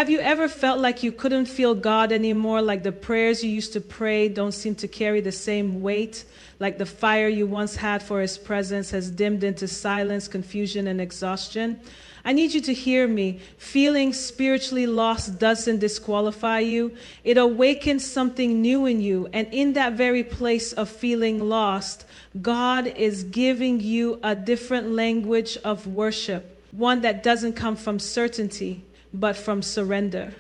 Have you ever felt like you couldn't feel God anymore, like the prayers you used to pray don't seem to carry the same weight, like the fire you once had for His presence has dimmed into silence, confusion, and exhaustion? I need you to hear me. Feeling spiritually lost doesn't disqualify you. It awakens something new in you. And in that very place of feeling lost, God is giving you a different language of worship, one that doesn't come from certainty, but from surrender.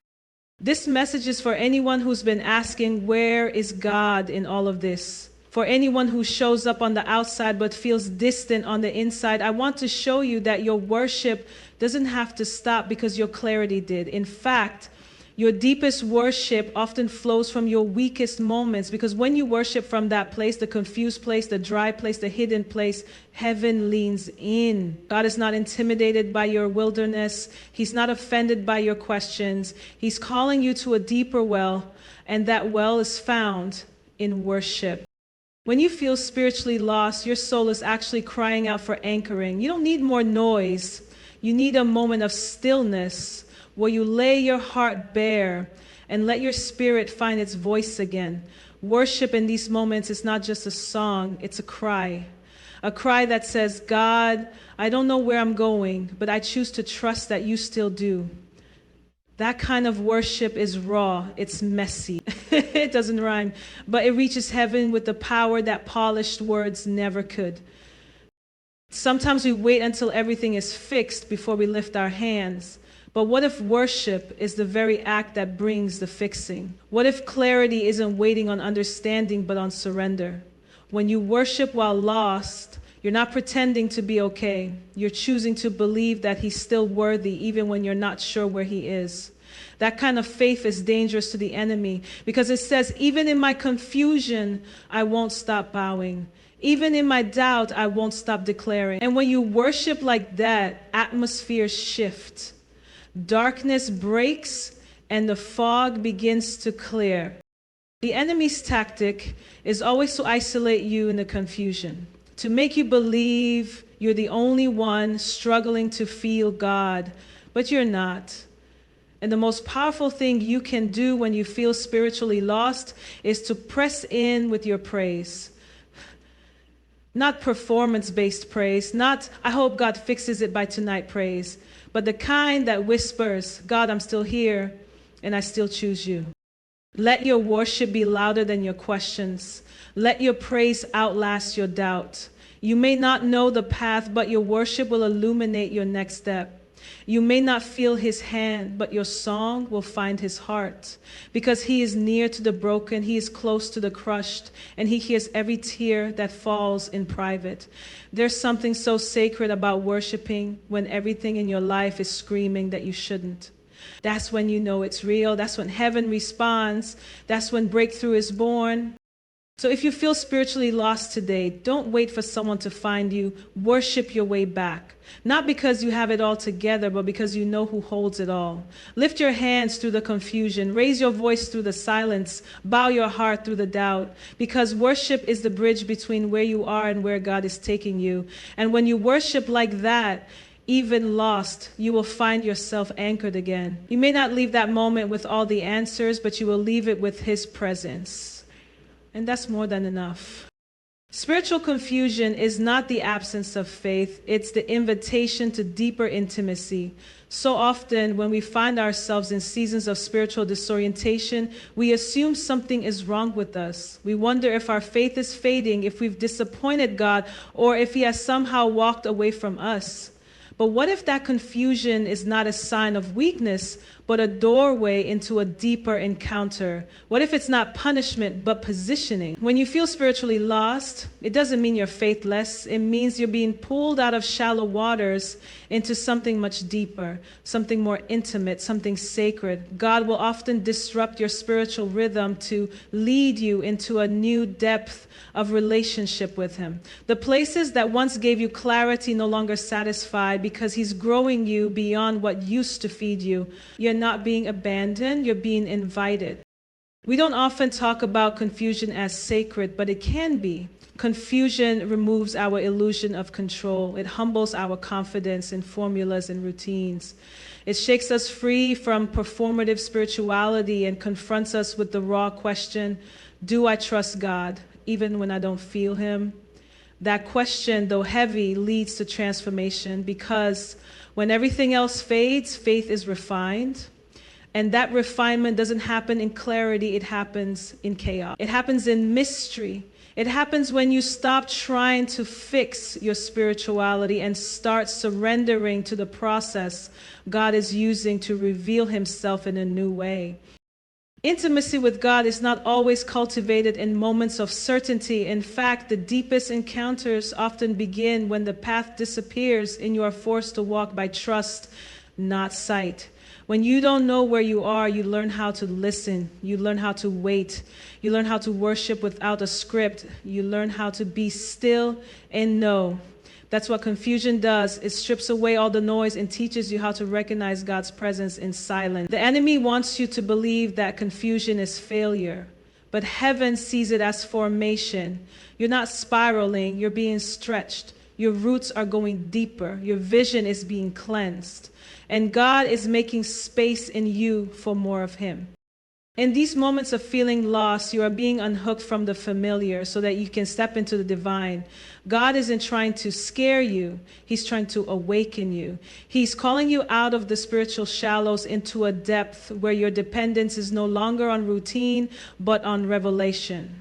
This message is for anyone who's been asking, where is God in all of this? For anyone who shows up on the outside but feels distant on the inside, I want to show you that your worship doesn't have to stop because your clarity did. In fact, your deepest worship often flows from your weakest moments, because when you worship from that place, the confused place, the dry place, the hidden place, heaven leans in. God is not intimidated by your wilderness. He's not offended by your questions. He's calling you to a deeper well, and that well is found in worship. When you feel spiritually lost, your soul is actually crying out for anchoring. You don't need more noise. You need a moment of stillness where you lay your heart bare and let your spirit find its voice again. Worship in these moments is not just a song, it's a cry that says, God, I don't know where I'm going, but I choose to trust that you still do. That kind of worship is raw, it's messy. It doesn't rhyme, but it reaches heaven with the power that polished words never could. Sometimes we wait until everything is fixed before we lift our hands. But what if worship is the very act that brings the fixing? What if clarity isn't waiting on understanding, but on surrender? When you worship while lost, you're not pretending to be okay. You're choosing to believe that He's still worthy, even when you're not sure where He is. That kind of faith is dangerous to the enemy, because it says, even in my confusion, I won't stop bowing. Even in my doubt, I won't stop declaring. And when you worship like that, atmospheres shift. Darkness breaks and the fog begins to clear. The enemy's tactic is always to isolate you in the confusion, to make you believe you're the only one struggling to feel God, but you're not. And the most powerful thing you can do when you feel spiritually lost is to press in with your praise. Not performance-based praise, not I hope God fixes it by tonight praise, but the kind that whispers, God, I'm still here and I still choose you. Let your worship be louder than your questions. Let your praise outlast your doubt. You may not know the path, but your worship will illuminate your next step. You may not feel His hand, but your song will find His heart. Because He is near to the broken, He is close to the crushed, and He hears every tear that falls in private. There's something so sacred about worshiping when everything in your life is screaming that you shouldn't. That's when you know it's real. That's when heaven responds. That's when breakthrough is born. So if you feel spiritually lost today, don't wait for someone to find you. Worship your way back. Not because you have it all together, but because you know who holds it all. Lift your hands through the confusion. Raise your voice through the silence. Bow your heart through the doubt. Because worship is the bridge between where you are and where God is taking you. And when you worship like that, even lost, you will find yourself anchored again. You may not leave that moment with all the answers, but you will leave it with His presence. And that's more than enough. Spiritual confusion is not the absence of faith. It's the invitation to deeper intimacy. So often when we find ourselves in seasons of spiritual disorientation, we assume something is wrong with us. We wonder if our faith is fading, if we've disappointed God, or if He has somehow walked away from us. But what if that confusion is not a sign of weakness, but a doorway into a deeper encounter? What if it's not punishment, but positioning? When you feel spiritually lost, it doesn't mean you're faithless. It means you're being pulled out of shallow waters into something much deeper, something more intimate, something sacred. God will often disrupt your spiritual rhythm to lead you into a new depth of relationship with Him. The places that once gave you clarity no longer satisfy, because He's growing you beyond what used to feed you. You're not being abandoned, you're being invited. We don't often talk about confusion as sacred, but it can be. Confusion removes our illusion of control. It humbles our confidence in formulas and routines. It shakes us free from performative spirituality and confronts us with the raw question, do I trust God even when I don't feel him? That question, though heavy, leads to transformation because when everything else fades, faith is refined. And that refinement doesn't happen in clarity, it happens in chaos. It happens in mystery. It happens when you stop trying to fix your spirituality and start surrendering to the process God is using to reveal himself in a new way. Intimacy with God is not always cultivated in moments of certainty. In fact, the deepest encounters often begin when the path disappears and you are forced to walk by trust, not sight. When you don't know where you are, you learn how to listen. You learn how to wait. You learn how to worship without a script. You learn how to be still and know. That's what confusion does. It strips away all the noise and teaches you how to recognize God's presence in silence. The enemy wants you to believe that confusion is failure, but heaven sees it as formation. You're not spiraling, you're being stretched. Your roots are going deeper. Your vision is being cleansed. And God is making space in you for more of him. In these moments of feeling lost, you are being unhooked from the familiar so that you can step into the divine. God isn't trying to scare you. He's trying to awaken you. He's calling you out of the spiritual shallows into a depth where your dependence is no longer on routine, but on revelation.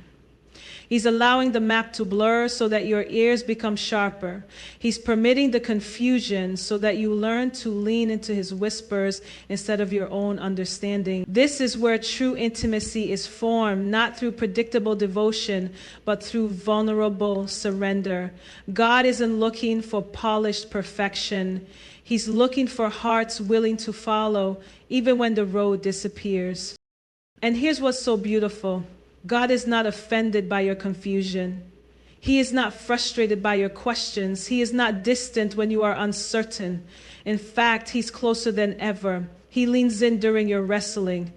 He's allowing the map to blur so that your ears become sharper. He's permitting the confusion so that you learn to lean into his whispers instead of your own understanding. This is where true intimacy is formed, not through predictable devotion, but through vulnerable surrender. God isn't looking for polished perfection. He's looking for hearts willing to follow, even when the road disappears. And here's what's so beautiful. God is not offended by your confusion. He is not frustrated by your questions. He is not distant when you are uncertain. In fact, he's closer than ever. He leans in during your wrestling.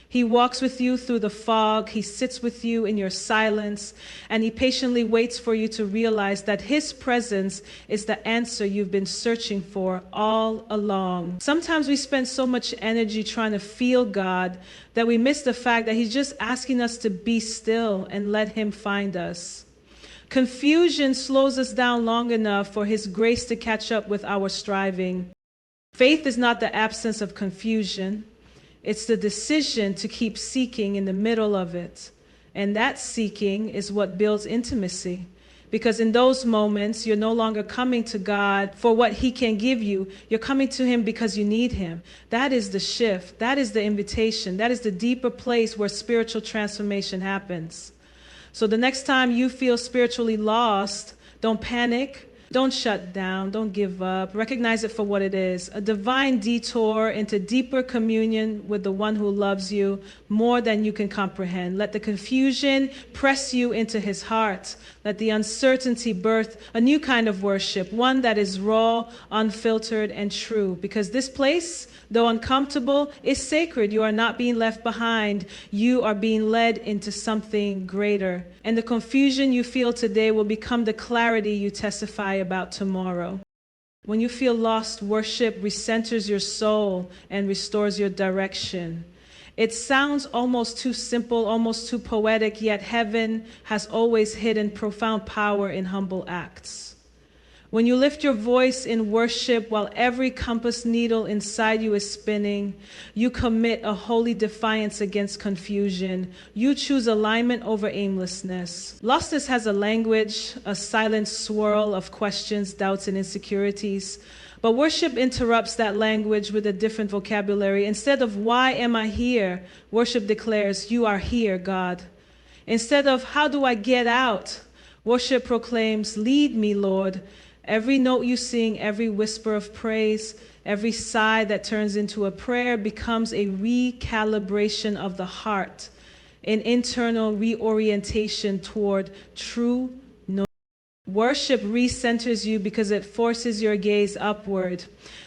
He walks with you through the fog. He sits with you in your silence, and he patiently waits for you to realize that his presence is the answer you've been searching for all along. Sometimes we spend so much energy trying to feel God that we miss the fact that he's just asking us to be still and let him find us. Confusion slows us down long enough for his grace to catch up with our striving. Faith is not the absence of confusion. It's the decision to keep seeking in the middle of it. And that seeking is what builds intimacy. Because in those moments, you're no longer coming to God for what he can give you. You're coming to him because you need him. That is the shift. That is the invitation. That is the deeper place where spiritual transformation happens. So the next time you feel spiritually lost, don't panic. Don't shut down. Don't give up. Recognize it for what it is. A divine detour into deeper communion with the one who loves you more than you can comprehend. Let the confusion press you into his heart. Let the uncertainty birth a new kind of worship, one that is raw, unfiltered, and true. Because this place, though uncomfortable, is sacred. You are not being left behind. You are being led into something greater. And the confusion you feel today will become the clarity you testify about tomorrow. When you feel lost, worship recenters your soul and restores your direction. It sounds almost too simple, almost too poetic, yet heaven has always hidden profound power in humble acts. When you lift your voice in worship while every compass needle inside you is spinning, you commit a holy defiance against confusion. You choose alignment over aimlessness. Lostness has a language, a silent swirl of questions, doubts, and insecurities. But worship interrupts that language with a different vocabulary. Instead of, why am I here? Worship declares, you are here, God. Instead of, how do I get out? Worship proclaims, lead me, Lord. Every note you sing, every whisper of praise, every sigh that turns into a prayer becomes a recalibration of the heart, an internal reorientation toward true knowing. Worship recenters you because it forces your gaze upward.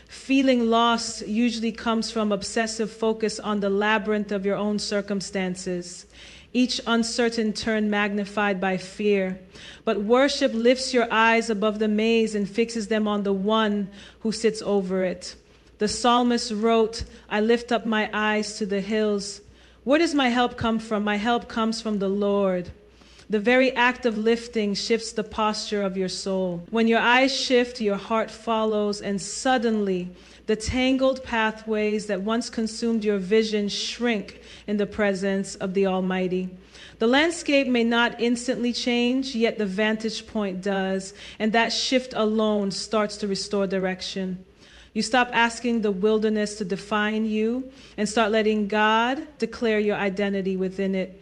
Feeling lost usually comes from obsessive focus on the labyrinth of your own circumstances, each uncertain turn magnified by fear. But worship lifts your eyes above the maze and fixes them on the one who sits over it. The psalmist wrote, I lift up my eyes to the hills. Where does my help come from? My help comes from the Lord. The very act of lifting shifts the posture of your soul. When your eyes shift, your heart follows, and suddenly the tangled pathways that once consumed your vision shrink in the presence of the Almighty. The landscape may not instantly change, yet the vantage point does, and that shift alone starts to restore direction. You stop asking the wilderness to define you and start letting God declare your identity within it.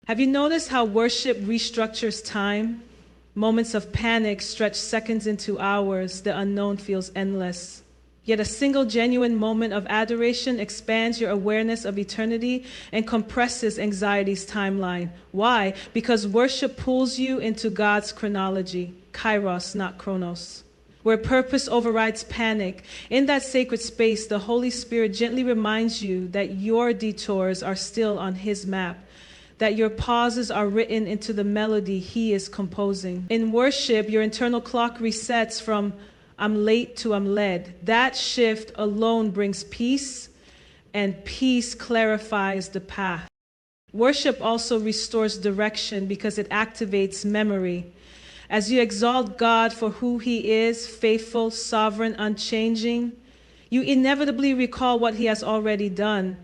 Have you noticed how worship restructures time? Moments of panic stretch seconds into hours. The unknown feels endless. Yet a single genuine moment of adoration expands your awareness of eternity and compresses anxiety's timeline. Why? Because worship pulls you into God's chronology, kairos, not chronos, where purpose overrides panic. In that sacred space, the Holy Spirit gently reminds you that your detours are still on His map, that your pauses are written into the melody He is composing. In worship, your internal clock resets from I'm late to I'm led. That shift alone brings peace, and peace clarifies the path. Worship also restores direction because it activates memory. As you exalt God for who He is, faithful, sovereign, unchanging, you inevitably recall what He has already done.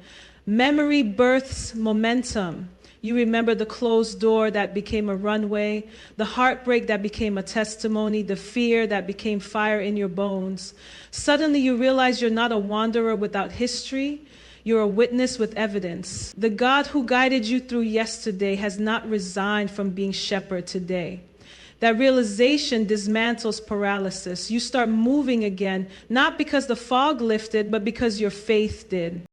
Memory births momentum. You remember the closed door that became a runway, the heartbreak that became a testimony, the fear that became fire in your bones. Suddenly you realize you're not a wanderer without history. You're a witness with evidence. The God who guided you through yesterday has not resigned from being shepherd today. That realization dismantles paralysis. You start moving again, not because the fog lifted, but because your faith did.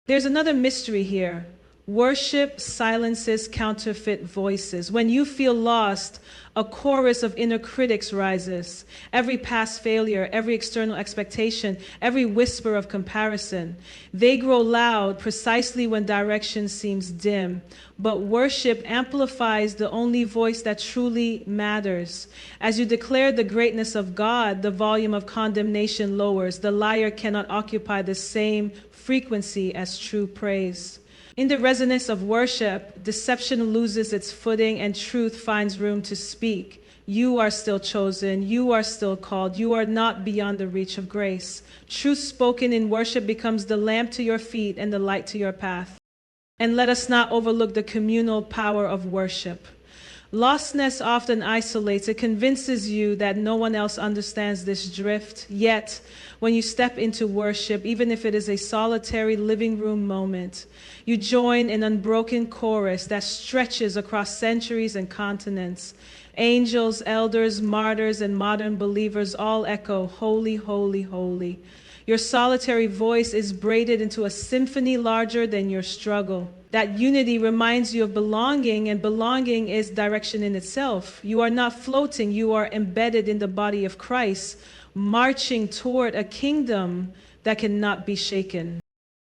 There's another mystery here. Worship silences counterfeit voices. When you feel lost, a chorus of inner critics rises. Every past failure, every external expectation, every whisper of comparison. They grow loud precisely when direction seems dim. But worship amplifies the only voice that truly matters. As you declare the greatness of God, the volume of condemnation lowers. The liar cannot occupy the same frequency as true praise. In the resonance of worship, deception loses its footing and truth finds room to speak. You are still chosen. You are still called. You are not beyond the reach of grace. Truth spoken in worship becomes the lamp to your feet and the light to your path. And let us not overlook the communal power of worship. Lostness often isolates. It convinces you that no one else understands this drift. Yet, when you step into worship, even if it is a solitary living room moment, you join an unbroken chorus that stretches across centuries and continents. Angels, elders, martyrs, and modern believers all echo, "Holy, holy, holy." Your solitary voice is braided into a symphony larger than your struggle. That unity reminds you of belonging, and belonging is direction in itself. You are not floating, you are embedded in the body of Christ, marching toward a kingdom that cannot be shaken.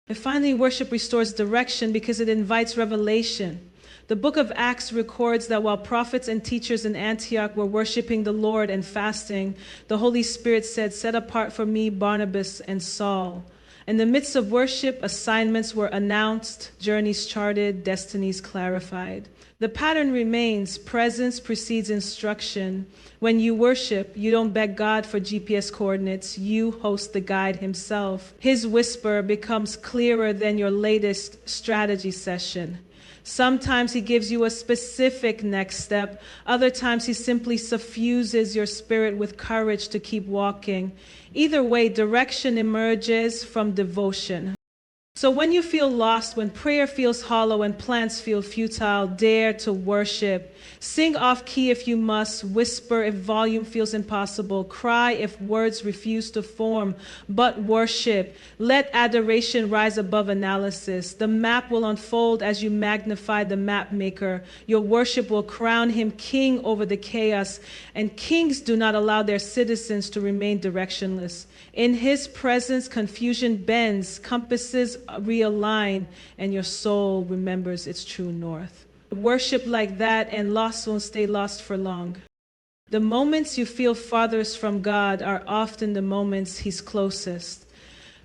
And finally, worship restores direction because it invites revelation. The book of Acts records that while prophets and teachers in Antioch were worshiping the Lord and fasting, the Holy Spirit said, "Set apart for me Barnabas and Saul." In the midst of worship, assignments were announced, journeys charted, destinies clarified. The pattern remains. Presence precedes instruction. When you worship, you don't beg God for GPS coordinates. You host the guide Himself. His whisper becomes clearer than your latest strategy session. Sometimes He gives you a specific next step. Other times He simply suffuses your spirit with courage to keep walking. Either way, direction emerges from devotion. So when you feel lost, when prayer feels hollow and plans feel futile, dare to worship. Sing off key if you must, whisper if volume feels impossible, cry if words refuse to form, but worship. Let adoration rise above analysis. The map will unfold as you magnify the map maker. Your worship will crown Him king over the chaos, and kings do not allow their citizens to remain directionless. In His presence, confusion bends, compasses realign, and your soul remembers its true north. Worship like that, and lost won't stay lost for long. The moments you feel farthest from God are often the moments He's closest.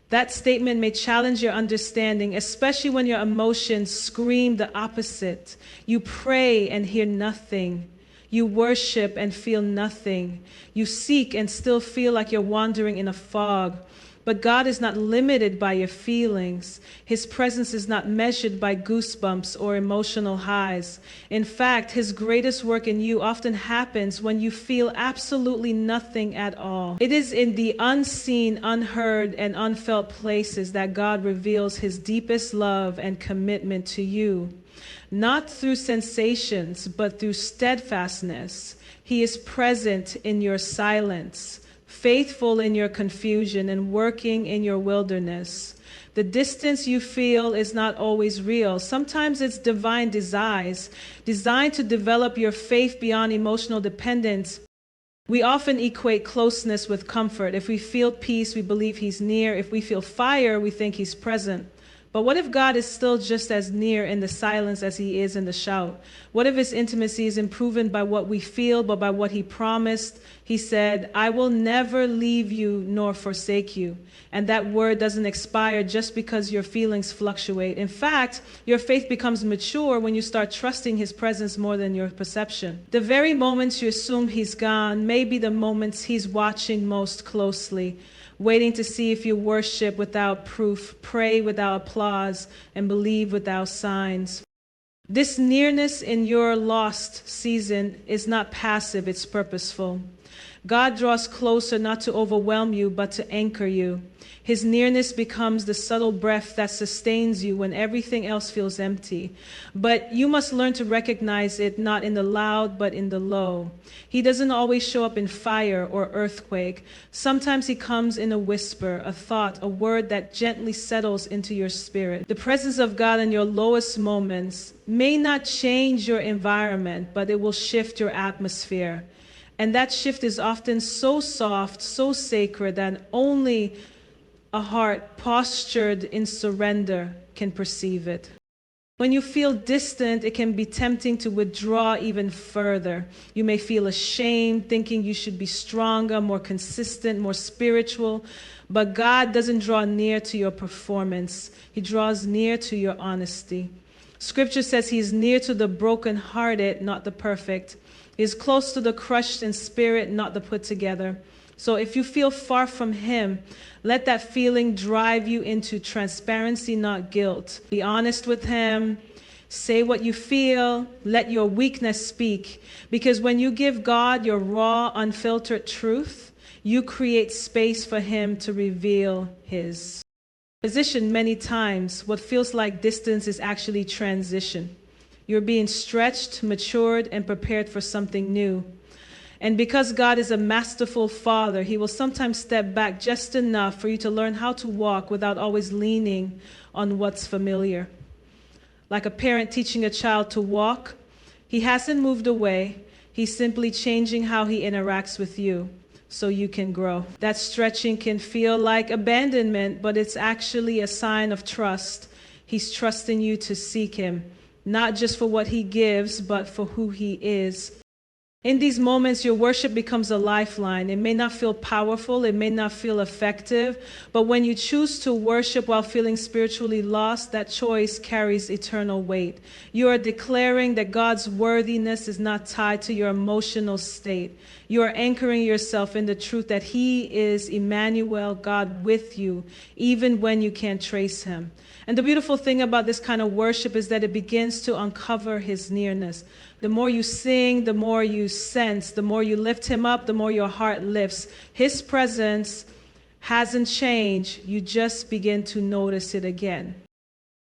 That statement may challenge your understanding, especially when your emotions scream the opposite. You pray and hear nothing. You worship and feel nothing. You seek and still feel like you're wandering in a fog. But God is not limited by your feelings. His presence is not measured by goosebumps or emotional highs. In fact, His greatest work in you often happens when you feel absolutely nothing at all. It is in the unseen, unheard, and unfelt places that God reveals His deepest love and commitment to you. Not through sensations, but through steadfastness. He is present in your silence, faithful in your confusion, and working in your wilderness. The distance you feel is not always real. Sometimes it's divine desires, designed to develop your faith beyond emotional dependence. We often equate closeness with comfort. If we feel peace, we believe He's near. If we feel fire, we think He's present. But what if God is still just as near in the silence as He is in the shout? What if His intimacy isn't proven by what we feel, but by what He promised? He said, I will never leave you nor forsake you. And that word doesn't expire just because your feelings fluctuate. In fact, your faith becomes mature when you start trusting His presence more than your perception. The very moments you assume He's gone may be the moments He's watching most closely, waiting to see if you worship without proof, pray without applause, and believe without signs. This nearness in your lost season is not passive, it's purposeful. God draws closer not to overwhelm you, but to anchor you. His nearness becomes the subtle breath that sustains you when everything else feels empty. But you must learn to recognize it not in the loud, but in the low. He doesn't always show up in fire or earthquake. Sometimes He comes in a whisper, a thought, a word that gently settles into your spirit. The presence of God in your lowest moments may not change your environment, but it will shift your atmosphere. And that shift is often so soft, so sacred, that only a heart postured in surrender can perceive it. When you feel distant, it can be tempting to withdraw even further. You may feel ashamed, thinking you should be stronger, more consistent, more spiritual. But God doesn't draw near to your performance. He draws near to your honesty. Scripture says He is near to the brokenhearted, not the perfect. He is close to the crushed in spirit, not the put together. So if you feel far from Him, let that feeling drive you into transparency, not guilt. Be honest with Him. Say what you feel. Let your weakness speak. Because when you give God your raw, unfiltered truth, you create space for Him to reveal His. Position many times, what feels like distance is actually transition. You're being stretched, matured, and prepared for something new. And because God is a masterful Father, He will sometimes step back just enough for you to learn how to walk without always leaning on what's familiar. Like a parent teaching a child to walk, He hasn't moved away. He's simply changing how He interacts with you so you can grow. That stretching can feel like abandonment, but it's actually a sign of trust. He's trusting you to seek Him, not just for what He gives, but for who He is. In these moments, your worship becomes a lifeline. It may not feel powerful, it may not feel effective, but when you choose to worship while feeling spiritually lost, that choice carries eternal weight. You are declaring that God's worthiness is not tied to your emotional state. You are anchoring yourself in the truth that He is Emmanuel, God with you, even when you can't trace Him. And the beautiful thing about this kind of worship is that it begins to uncover His nearness. The more you sing, the more you sense, the more you lift Him up, the more your heart lifts. His presence hasn't changed. You just begin to notice it again.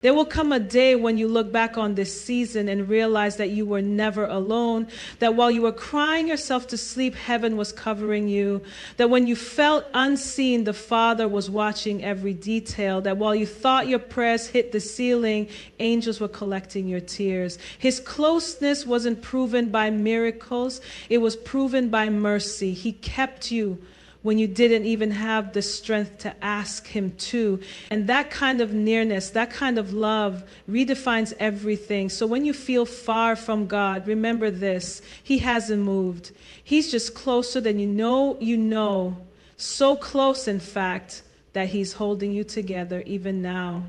There will come a day when you look back on this season and realize that you were never alone, that while you were crying yourself to sleep, heaven was covering you, that when you felt unseen, the Father was watching every detail, that while you thought your prayers hit the ceiling, angels were collecting your tears. His closeness wasn't proven by miracles, it was proven by mercy. He kept you when you didn't even have the strength to ask Him to. And that kind of nearness, that kind of love redefines everything. So when you feel far from God, remember this: He hasn't moved. He's just closer than you know. So close, in fact, that He's holding you together even now.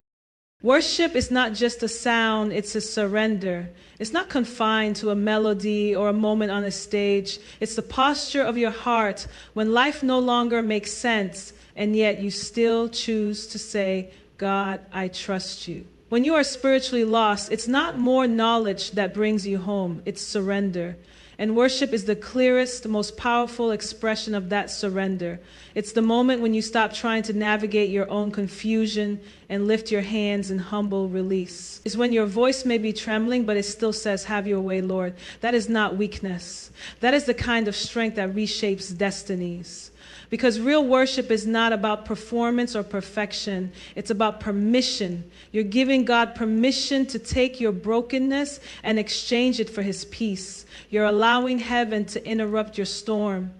Worship is not just a sound, it's a surrender. It's not confined to a melody or a moment on a stage. It's the posture of your heart when life no longer makes sense, and yet you still choose to say, God, I trust you. When you are spiritually lost, it's not more knowledge that brings you home, it's surrender. And worship is the clearest, most powerful expression of that surrender. It's the moment when you stop trying to navigate your own confusion and lift your hands in humble release. It's when your voice may be trembling, but it still says, have your way, Lord. That is not weakness. That is the kind of strength that reshapes destinies. Because real worship is not about performance or perfection. It's about permission. You're giving God permission to take your brokenness and exchange it for His peace. You're allowing heaven to interrupt your storm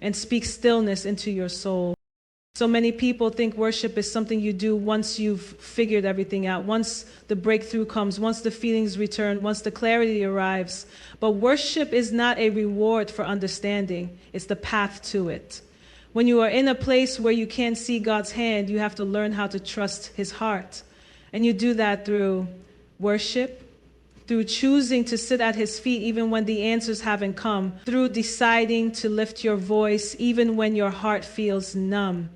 and speak stillness into your soul. So many people think worship is something you do once you've figured everything out, once the breakthrough comes, once the feelings return, once the clarity arrives. But worship is not a reward for understanding. It's the path to it. When you are in a place where you can't see God's hand, you have to learn how to trust His heart. And you do that through worship, through choosing to sit at His feet even when the answers haven't come, through deciding to lift your voice even when your heart feels numb.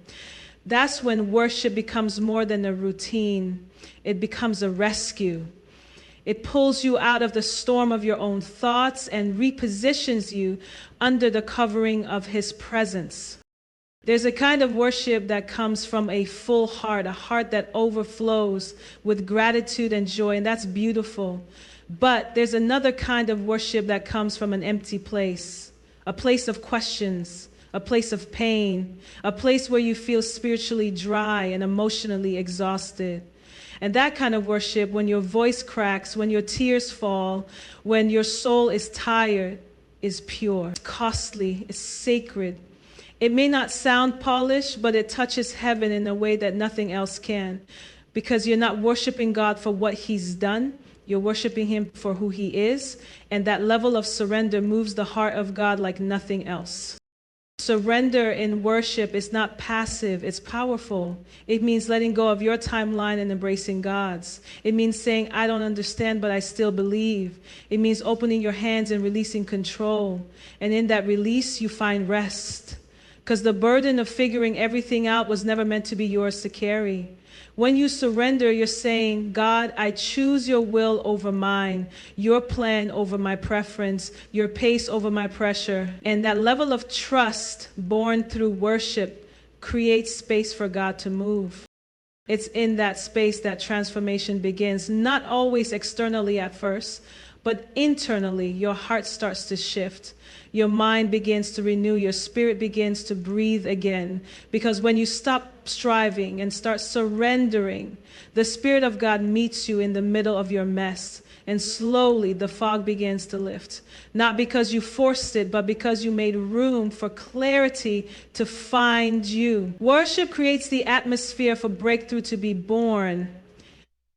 That's when worship becomes more than a routine. It becomes a rescue. It pulls you out of the storm of your own thoughts and repositions you under the covering of His presence. There's a kind of worship that comes from a full heart, a heart that overflows with gratitude and joy, and that's beautiful. But there's another kind of worship that comes from an empty place, a place of questions, a place of pain, a place where you feel spiritually dry and emotionally exhausted. And that kind of worship, when your voice cracks, when your tears fall, when your soul is tired, is pure, it's costly, it's sacred. It may not sound polished, but it touches heaven in a way that nothing else can. Because you're not worshiping God for what He's done. You're worshiping Him for who He is. And that level of surrender moves the heart of God like nothing else. Surrender in worship is not passive, it's powerful. It means letting go of your timeline and embracing God's. It means saying, I don't understand, but I still believe. It means opening your hands and releasing control. And in that release, you find rest. Because the burden of figuring everything out was never meant to be yours to carry. When you surrender, you're saying, God, I choose your will over mine, your plan over my preference, your pace over my pressure. And that level of trust born through worship creates space for God to move. It's in that space that transformation begins, not always externally at first, but internally, your heart starts to shift. Your mind begins to renew. Your spirit begins to breathe again. Because when you stop striving and start surrendering, the Spirit of God meets you in the middle of your mess. And slowly the fog begins to lift. Not because you forced it, but because you made room for clarity to find you. Worship creates the atmosphere for breakthrough to be born.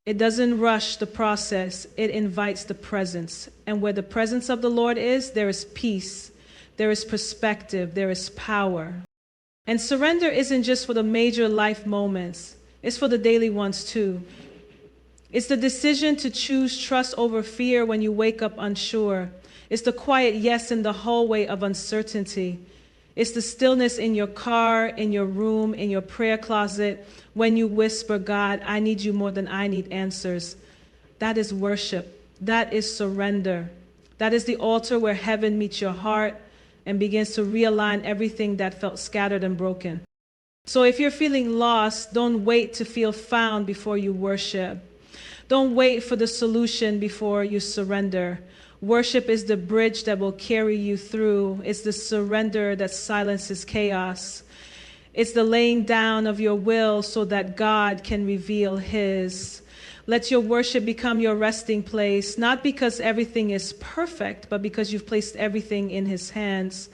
It doesn't rush the process, it invites the presence. And where the presence of the Lord is, there is peace, there is perspective, there is power. And surrender isn't just for the major life moments, it's for the daily ones too. It's the decision to choose trust over fear when you wake up unsure. It's the quiet yes in the hallway of uncertainty. It's the stillness in your car, in your room, in your prayer closet, when you whisper, God, I need you more than I need answers. That is worship. That is surrender. That is the altar where heaven meets your heart and begins to realign everything that felt scattered and broken. So if you're feeling lost, don't wait to feel found before you worship. Don't wait for the solution before you surrender. Worship is the bridge that will carry you through. It's the surrender that silences chaos. It's the laying down of your will so that God can reveal His. Let your worship become your resting place, not because everything is perfect, but because you've placed everything in His hands.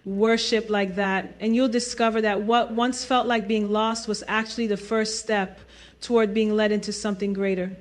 Worship like that, and you'll discover that what once felt like being lost was actually the first step toward being led into something greater.